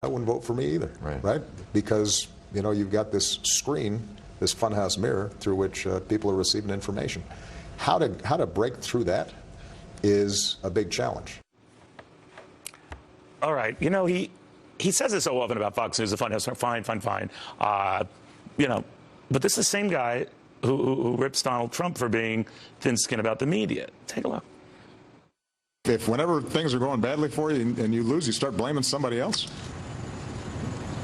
I wouldn't vote for me either, right? Because, you know, you've got this screen, this funhouse mirror through which people are receiving information. How to break through that is a big challenge. All right. You know, he says this so often about Fox News, the funhouse, fine. You know, but this is the same guy who rips Donald Trump for being thin-skinned about the media. Take a look. If whenever things are going badly for you and you lose, you start blaming somebody else,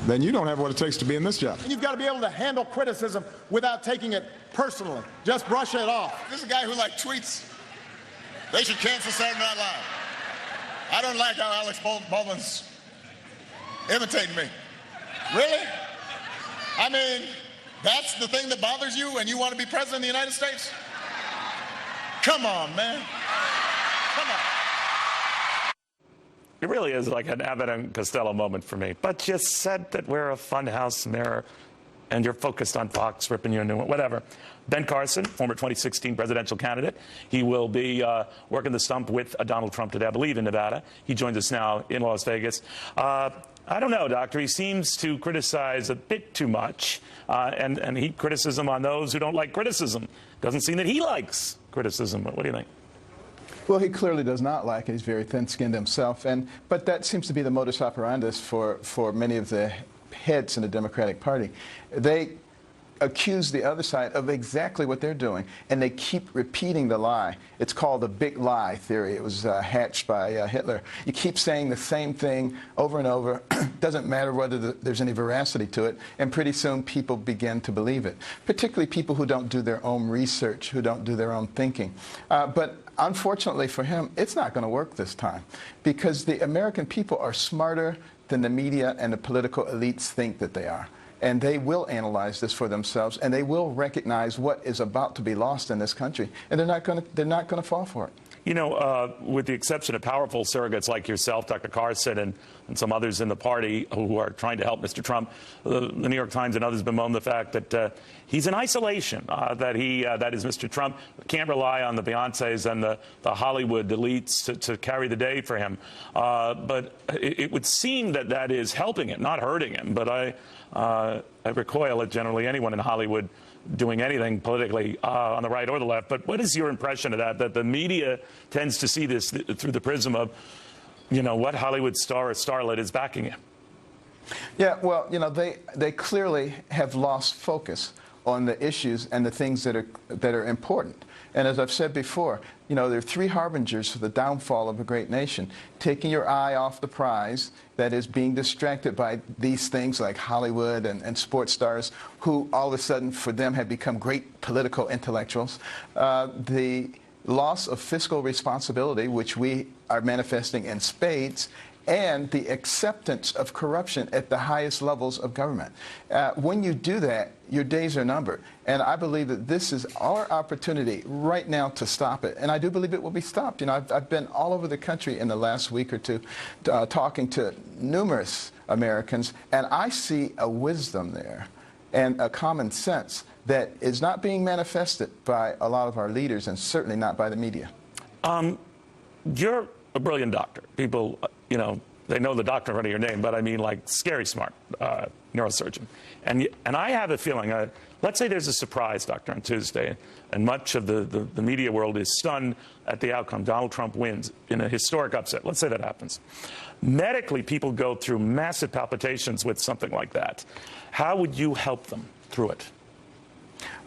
then you don't have what it takes to be in this job. You've got to be able to handle criticism without taking it personally. Just brush it off. This is a guy who tweets. They should cancel Saturday Night Live. I don't like how Alex Baldwin's imitating me. Really? I mean, that's the thing that bothers you and you want to be president of the United States? Come on, man. Come on. It really is like an Abbott and Costello moment for me. But you said that we're a funhouse mirror and you're focused on Fox ripping you a new one, whatever. Ben Carson, former 2016 presidential candidate. He will be working the stump with Donald Trump today, I believe, in Nevada. He joins us now in Las Vegas. I don't know, Doctor. He seems to criticize a bit too much and heap criticism on those who don't like criticism. Doesn't seem that he likes criticism. What do you think? Well, he clearly does not like it. He's very thin-skinned himself. But that seems to be the modus operandi for many of the heads in the Democratic Party. They accuse the other side of exactly what they're doing, and they keep repeating the lie. It's called the big lie theory. It was hatched by Hitler. You keep saying the same thing over and over. Doesn't matter whether there's any veracity to it, and pretty soon people begin to believe it, particularly people who don't do their own research, who don't do their own thinking. But unfortunately for him, it's not going to work this time, because the American people are smarter than the media and the political elites think that they are. And they will analyze this for themselves, and they will recognize what is about to be lost in this country, and they're not going to fall for it. You know, with the exception of powerful surrogates like yourself, Dr. Carson, and some others in the party who are trying to help Mr. Trump, the New York Times and others bemoan the fact that he's in isolation, that is, Mr. Trump can't rely on the Beyoncés and the Hollywood elites to carry the day for him. But it would seem that is helping him, not hurting him. But I recoil at generally anyone in Hollywood doing anything politically on the right or the left. But what is your impression of that the media tends to see this through the prism of, you know, what Hollywood star or starlet is backing him? Yeah, well, you know, they clearly have lost focus on the issues and the things that are important. And as I've said before, you know, there are three harbingers for the downfall of a great nation: taking your eye off the prize, that is, being distracted by these things like Hollywood and sports stars who all of a sudden for them have become great political intellectuals. The loss of fiscal responsibility, which we are manifesting in spades, and the acceptance of corruption at the highest levels of government. When you do that, your days are numbered. And I believe that this is our opportunity right now to stop it. And I do believe it will be stopped. You know, I've been all over the country in the last week or two talking to numerous Americans, and I see a wisdom there and a common sense that is not being manifested by a lot of our leaders, and certainly not by the media. You're a brilliant doctor. People, you know, they know the doctor in front of your name, but I mean like scary smart neurosurgeon. And I have a feeling, let's say there's a surprise, doctor, on Tuesday, and much of the media world is stunned at the outcome. Donald Trump wins in a historic upset. Let's say that happens. Medically, people go through massive palpitations with something like that. How would you help them through it?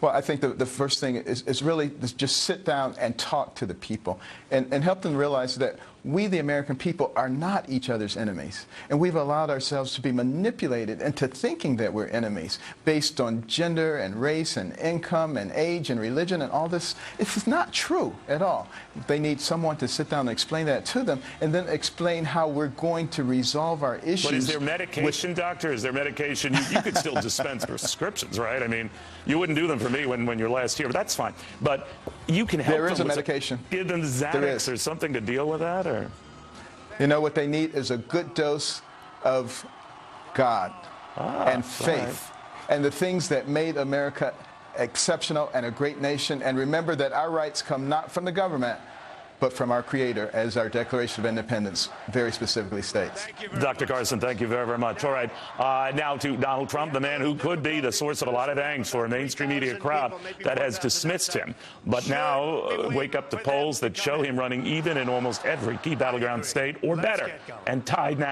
Well, I think the first thing is really just sit down and talk to the people and help them realize that we, the American people, are not each other's enemies. And we've allowed ourselves to be manipulated into thinking that we're enemies based on gender and race and income and age and religion and all this. It's not true at all. They need someone to sit down and explain that to them, and then explain how we're going to resolve our issues. But is there medication, doctor? Is there medication? You could still dispense prescriptions, right? I mean, you wouldn't do them for me when you're last here, but that's fine. But you can help them. There is a medication. Give them Xanax or something to deal with that, or? You know, what they need is a good dose of God and faith and the things that made America exceptional and a great nation. And remember that our rights come not from the government, but from our Creator, as our Declaration of Independence very specifically states. Dr. Carson, thank you very, very much. All right, now to Donald Trump, the man who could be the source of a lot of angst for a mainstream media crowd that has dismissed him. But now wake up to polls that show him running even in almost every key battleground state or better, and tied now.